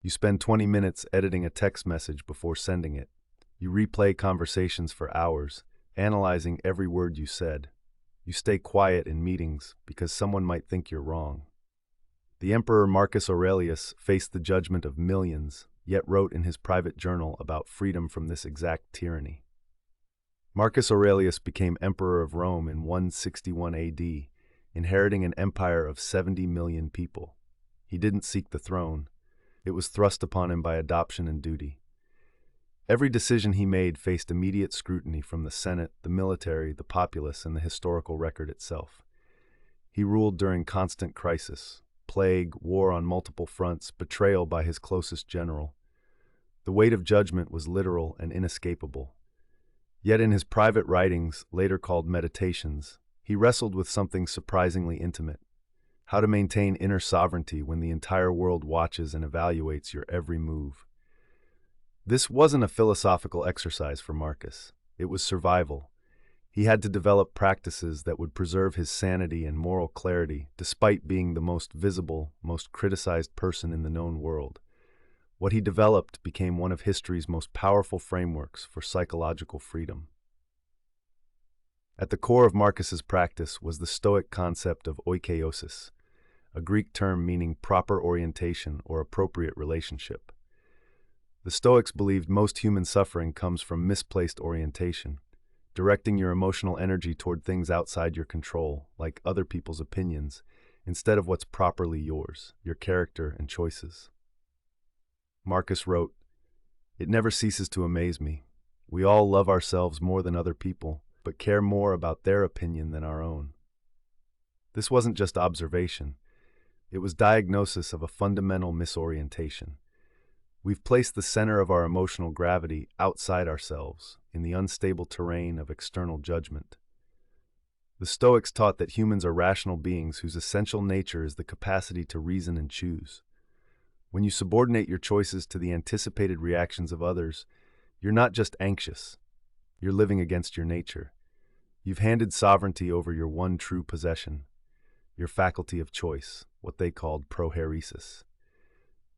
You spend 20 minutes editing a text message before sending it. You replay conversations for hours, analyzing every word you said. You stay quiet in meetings because someone might think you're wrong. The Emperor Marcus Aurelius faced the judgment of millions, yet wrote in his private journal about freedom from this exact tyranny. Marcus Aurelius became Emperor of Rome in 161 AD, inheriting an empire of 70 million people. He didn't seek the throne. It was thrust upon him by adoption and duty. Every decision he made faced immediate scrutiny from the Senate, the military, the populace, and the historical record itself. He ruled during constant crisis, plague, war on multiple fronts, betrayal by his closest general. The weight of judgment was literal and inescapable. Yet in his private writings, later called meditations, he wrestled with something surprisingly intimate: how to maintain inner sovereignty when the entire world watches and evaluates your every move. This wasn't a philosophical exercise for Marcus. It was survival. He had to develop practices that would preserve his sanity and moral clarity, despite being the most visible, most criticized person in the known world. What he developed became one of history's most powerful frameworks for psychological freedom. At the core of Marcus's practice was the Stoic concept of oikeiôsis, a Greek term meaning proper orientation or appropriate relationship. The Stoics believed most human suffering comes from misplaced orientation, directing your emotional energy toward things outside your control, like other people's opinions, instead of what's properly yours, your character and choices. Marcus wrote, "It never ceases to amaze me. We all love ourselves more than other people, but care more about their opinion than our own." This wasn't just observation. It was diagnosis of a fundamental misorientation. We've placed the center of our emotional gravity outside ourselves, in the unstable terrain of external judgment. The Stoics taught that humans are rational beings whose essential nature is the capacity to reason and choose. When you subordinate your choices to the anticipated reactions of others, you're not just anxious, you're living against your nature. You've handed sovereignty over your one true possession, your faculty of choice, what they called prohairesis.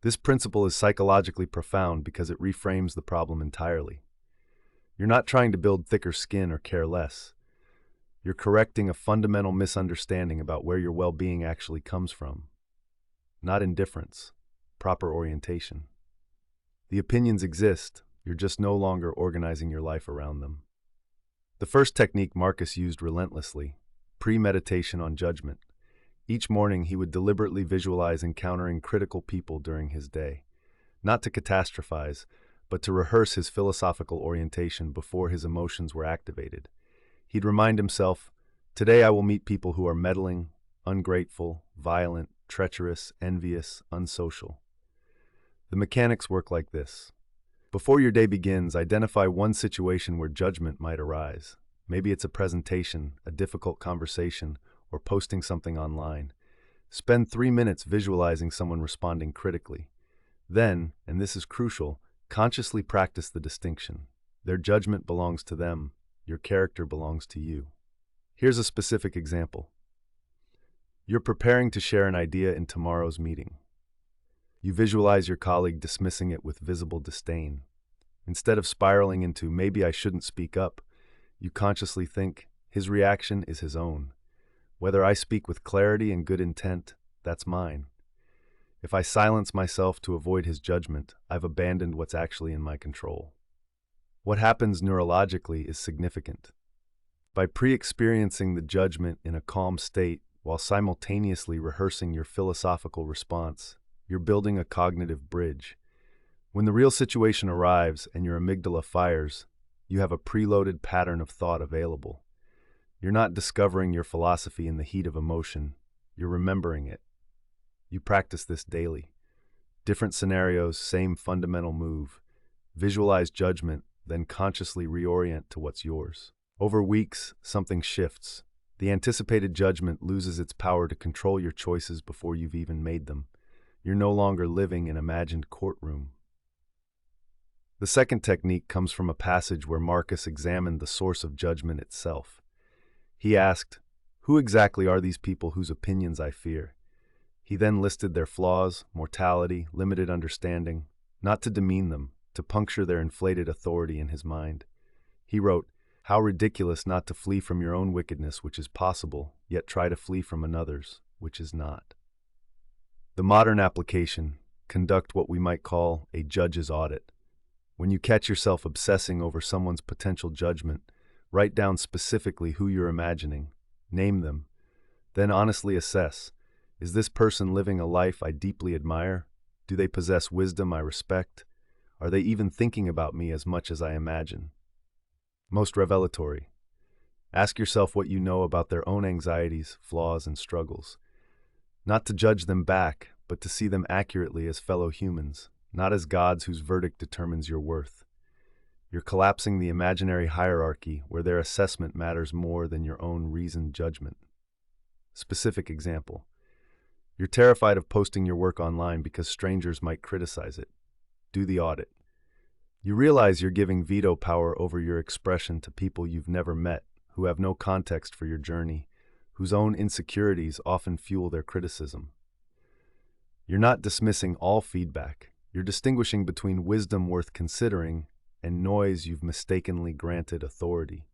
This principle is psychologically profound because it reframes the problem entirely. You're not trying to build thicker skin or care less. You're correcting a fundamental misunderstanding about where your well-being actually comes from. Not indifference, proper orientation. The opinions exist, you're just no longer organizing your life around them. The first technique Marcus used relentlessly: premeditation on judgment. Each morning, he would deliberately visualize encountering critical people during his day, not to catastrophize, but to rehearse his philosophical orientation before his emotions were activated. He'd remind himself, "Today I will meet people who are meddling, ungrateful, violent, treacherous, envious, unsocial." The mechanics work like this. Before your day begins, identify one situation where judgment might arise. Maybe it's a presentation, a difficult conversation, or posting something online. Spend 3 minutes visualizing someone responding critically. Then, and this is crucial, consciously practice the distinction. Their judgment belongs to them, your character belongs to you. Here's a specific example. You're preparing to share an idea in tomorrow's meeting. You visualize your colleague dismissing it with visible disdain. Instead of spiraling into "maybe I shouldn't speak up," you consciously think, "His reaction is his own. Whether I speak with clarity and good intent, that's mine. If I silence myself to avoid his judgment, I've abandoned what's actually in my control." What happens neurologically is significant. By pre-experiencing the judgment in a calm state while simultaneously rehearsing your philosophical response, you're building a cognitive bridge. When the real situation arrives and your amygdala fires, you have a preloaded pattern of thought available. You're not discovering your philosophy in the heat of emotion, you're remembering it. You practice this daily. Different scenarios, same fundamental move. Visualize judgment, then consciously reorient to what's yours. Over weeks, something shifts. The anticipated judgment loses its power to control your choices before you've even made them. You're no longer living in an imagined courtroom. The second technique comes from a passage where Marcus examined the source of judgment itself. He asked, "Who exactly are these people whose opinions I fear?" He then listed their flaws, mortality, limited understanding, not to demean them, to puncture their inflated authority in his mind. He wrote, "How ridiculous not to flee from your own wickedness, which is possible, yet try to flee from another's, which is not." The modern application: conduct what we might call a judge's audit. When you catch yourself obsessing over someone's potential judgment, write down specifically who you're imagining, name them, then honestly assess: is this person living a life I deeply admire? Do they possess wisdom I respect? Are they even thinking about me as much as I imagine? Most revelatory: ask yourself what you know about their own anxieties, flaws, and struggles. Not to judge them back, but to see them accurately as fellow humans, not as gods whose verdict determines your worth. You're collapsing the imaginary hierarchy where their assessment matters more than your own reasoned judgment. Specific example: you're terrified of posting your work online because strangers might criticize it. Do the audit. You realize you're giving veto power over your expression to people you've never met, who have no context for your journey, whose own insecurities often fuel their criticism. You're not dismissing all feedback. You're distinguishing between wisdom worth considering and noise you've mistakenly granted authority.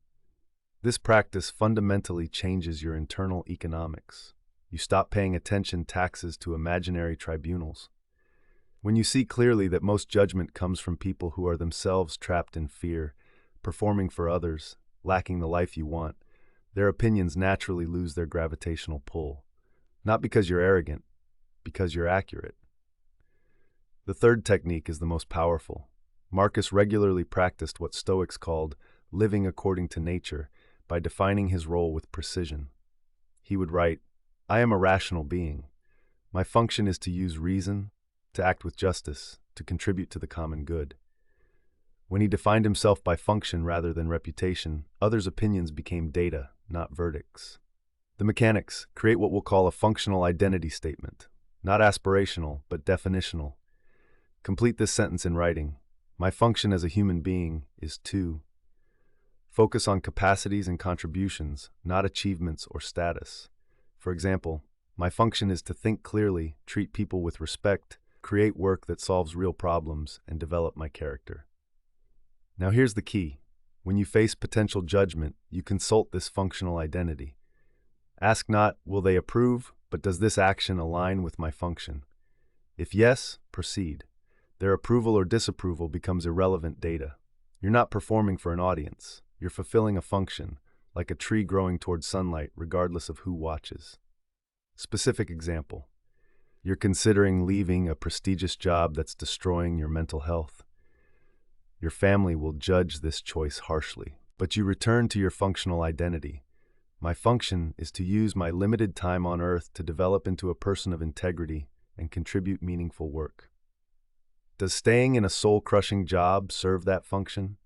This practice fundamentally changes your internal economics. You stop paying attention taxes to imaginary tribunals. When you see clearly that most judgment comes from people who are themselves trapped in fear, performing for others, lacking the life you want, their opinions naturally lose their gravitational pull. Not because you're arrogant, because you're accurate. The third technique is the most powerful. Marcus regularly practiced what Stoics called living according to nature by defining his role with precision. He would write, "I am a rational being. My function is to use reason, to act with justice, to contribute to the common good." When he defined himself by function rather than reputation, others' opinions became data, not verdicts. The mechanics: create what we'll call a functional identity statement. Not aspirational, but definitional. Complete this sentence in writing: my function as a human being is to. Focus on capacities and contributions, not achievements or status. For example, my function is to think clearly, treat people with respect, create work that solves real problems, and develop my character. Now here's the key. When you face potential judgment, you consult this functional identity. Ask not, will they approve, but does this action align with my function? If yes, proceed. Their approval or disapproval becomes irrelevant data. You're not performing for an audience. You're fulfilling a function, like a tree growing towards sunlight, regardless of who watches. Specific example: you're considering leaving a prestigious job that's destroying your mental health. Your family will judge this choice harshly, but you return to your functional identity. My function is to use my limited time on earth to develop into a person of integrity and contribute meaningful work. Does staying in a soul-crushing job serve that function?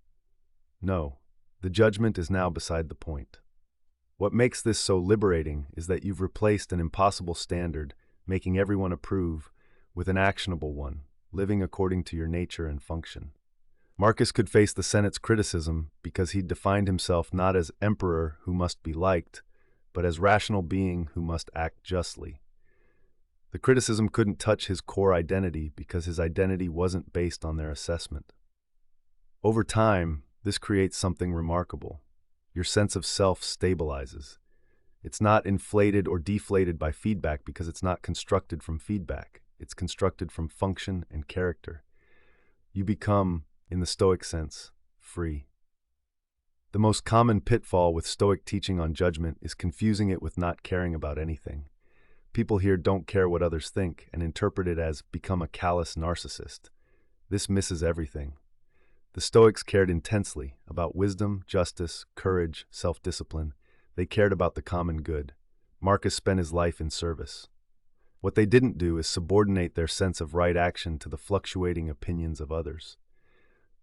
No. The judgment is now beside the point. What makes this so liberating is that you've replaced an impossible standard, making everyone approve, with an actionable one, living according to your nature and function. Marcus could face the Senate's criticism because he'd defined himself not as emperor who must be liked, but as rational being who must act justly. The criticism couldn't touch his core identity because his identity wasn't based on their assessment. Over time, this creates something remarkable. Your sense of self stabilizes. It's not inflated or deflated by feedback because it's not constructed from feedback. It's constructed from function and character. You become, in the Stoic sense, free. The most common pitfall with Stoic teaching on judgment is confusing it with not caring about anything. People here don't care what others think and interpret it as become a callous narcissist. This misses everything. The Stoics cared intensely about wisdom, justice, courage, self-discipline. They cared about the common good. Marcus spent his life in service. What they didn't do is subordinate their sense of right action to the fluctuating opinions of others.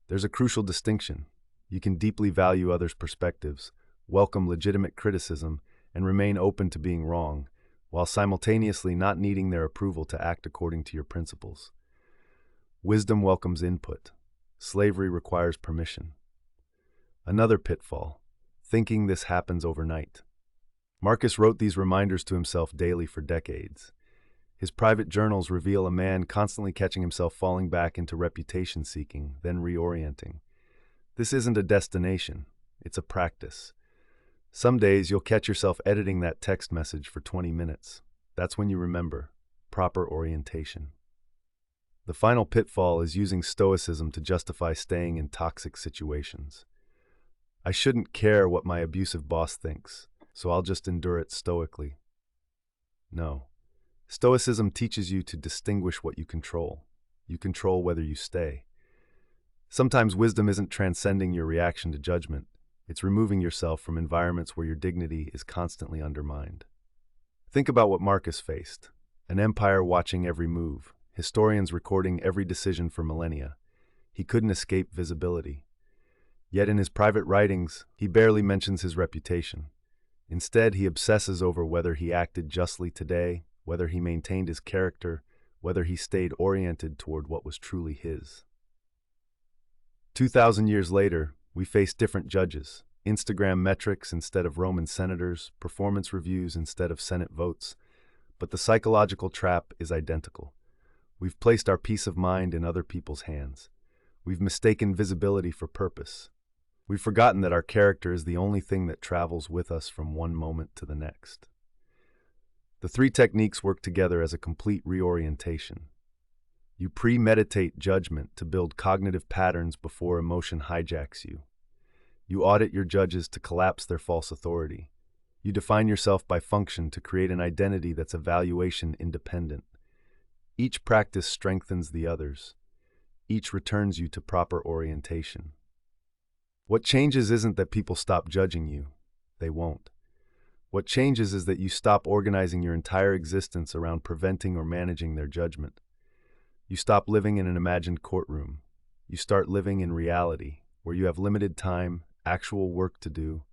There's a crucial distinction. You can deeply value others' perspectives, welcome legitimate criticism, and remain open to being wrong, while simultaneously not needing their approval to act according to your principles. Wisdom welcomes input. Slavery requires permission. Another pitfall: thinking this happens overnight. Marcus wrote these reminders to himself daily for decades. His private journals reveal a man constantly catching himself falling back into reputation seeking, then reorienting. This isn't a destination, it's a practice. Some days you'll catch yourself editing that text message for 20 minutes. That's when you remember proper orientation. The final pitfall is using stoicism to justify staying in toxic situations. I shouldn't care what my abusive boss thinks, so I'll just endure it stoically. No. Stoicism teaches you to distinguish what you control. You control whether you stay. Sometimes wisdom isn't transcending your reaction to judgment. It's removing yourself from environments where your dignity is constantly undermined. Think about what Marcus faced. An empire watching every move, historians recording every decision for millennia. He couldn't escape visibility. Yet in his private writings, he barely mentions his reputation. Instead, he obsesses over whether he acted justly today, whether he maintained his character, whether he stayed oriented toward what was truly his. 2,000 years later, we face different judges, Instagram metrics instead of Roman senators, performance reviews instead of Senate votes, but the psychological trap is identical. We've placed our peace of mind in other people's hands. We've mistaken visibility for purpose. We've forgotten that our character is the only thing that travels with us from one moment to the next. The three techniques work together as a complete reorientation. You premeditate judgment to build cognitive patterns before emotion hijacks you. You audit your judges to collapse their false authority. You define yourself by function to create an identity that's evaluation independent. Each practice strengthens the others. Each returns you to proper orientation. What changes isn't that people stop judging you. They won't. What changes is that you stop organizing your entire existence around preventing or managing their judgment. You stop living in an imagined courtroom. You start living in reality, where you have limited time, actual work to do,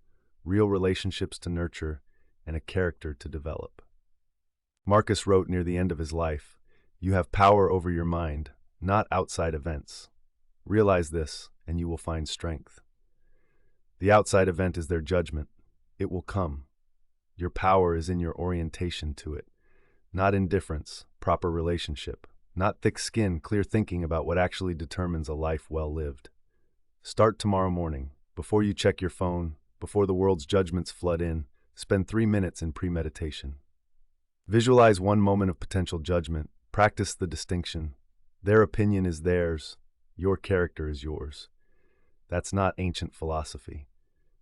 real relationships to nurture, and a character to develop. Marcus wrote near the end of his life, "You have power over your mind, not outside events. Realize this, and you will find strength." The outside event is their judgment. It will come. Your power is in your orientation to it, not indifference, proper relationship, not thick skin, clear thinking about what actually determines a life well lived. Start tomorrow morning. Before you check your phone, before the world's judgments flood in, spend 3 minutes in premeditation. Visualize one moment of potential judgment. Practice the distinction. Their opinion is theirs. Your character is yours. That's not ancient philosophy.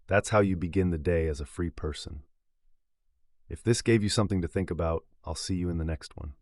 That's how you begin the day as a free person. If this gave you something to think about, I'll see you in the next one.